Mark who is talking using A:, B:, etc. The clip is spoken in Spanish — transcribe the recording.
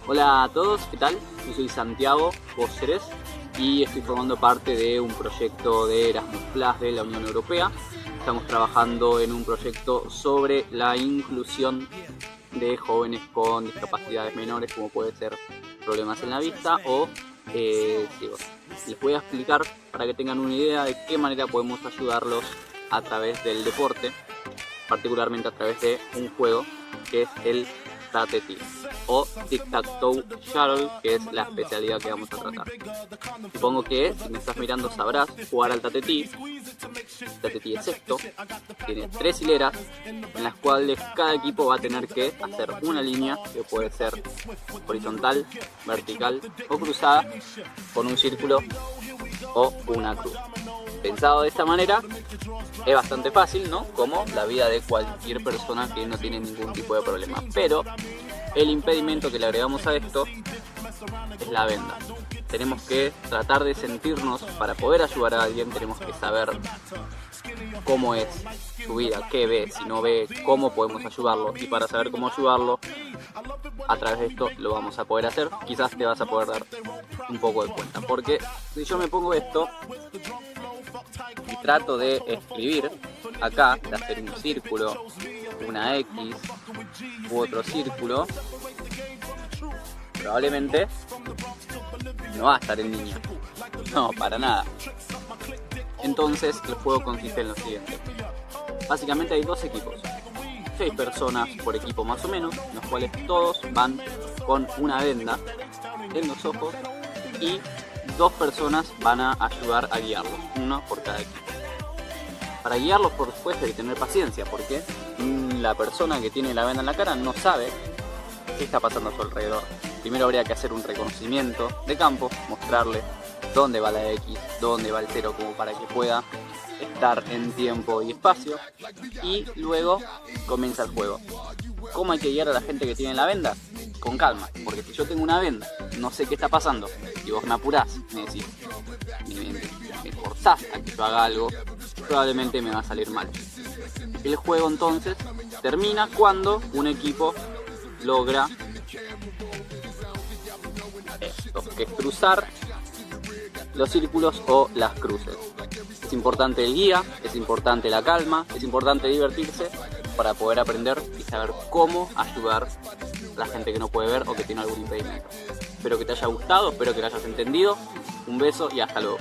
A: Hola a todos, ¿qué tal? Yo soy Santiago Cáceres y estoy formando parte de un proyecto de Erasmus Plus de la Unión Europea. Estamos trabajando en un proyecto sobre la inclusión de jóvenes con discapacidades menores, como puede ser problemas en la vista o ciegos. Les voy a explicar para que tengan una idea de qué manera podemos ayudarlos a través del deporte, particularmente a través de un juego que es el Tate-Ti o Tic-Tac-Toe Shuttle, que es la especialidad que vamos a tratar. Supongo que si me estás mirando sabrás jugar al Tate-Ti. Tate-Ti es esto, tiene 3 hileras en las cuales cada equipo va a tener que hacer una línea que puede ser horizontal, vertical o cruzada con un círculo o una cruz. Pensado de esta manera, es bastante fácil, ¿no? Como la vida de cualquier persona que no tiene ningún tipo de problema. Pero el impedimento que le agregamos a esto es la venda. Tenemos que tratar de sentirnos, para poder ayudar a alguien, tenemos que saber cómo es su vida, qué ve, si no ve, cómo podemos ayudarlo. Y para saber cómo ayudarlo, a través de esto lo vamos a poder hacer. Quizás te vas a poder dar un poco de cuenta. Porque si yo me pongo esto y trato de escribir acá, de hacer un círculo, una X u otro círculo, probablemente no va a estar en línea. No, para nada. Entonces el juego consiste en lo siguiente. Básicamente hay 2 equipos, 6 personas por equipo más o menos, los cuales todos van con una venda en los ojos y 2 personas van a ayudar a guiarlos, uno por cada equipo. Para guiarlos, por supuesto, hay que tener paciencia, porque la persona que tiene la venda en la cara no sabe qué está pasando a su alrededor. Primero habría que hacer un reconocimiento de campo, mostrarle dónde va la X, dónde va el 0, como para que pueda estar en tiempo y espacio, y luego comienza el juego. ¿Cómo hay que guiar a la gente que tiene la venda? Con calma, porque si yo tengo una venda, no sé qué está pasando, y vos me apurás, me decís, me forzás a que yo haga algo, probablemente me va a salir mal. El juego entonces termina cuando un equipo logra esto, que es cruzar los círculos o las cruces. Es importante el guía, es importante la calma, es importante divertirse para poder aprender y saber cómo ayudar a la gente que no puede ver o que tiene algún impedimento. Espero que te haya gustado, espero que lo hayas entendido. Un beso y hasta luego.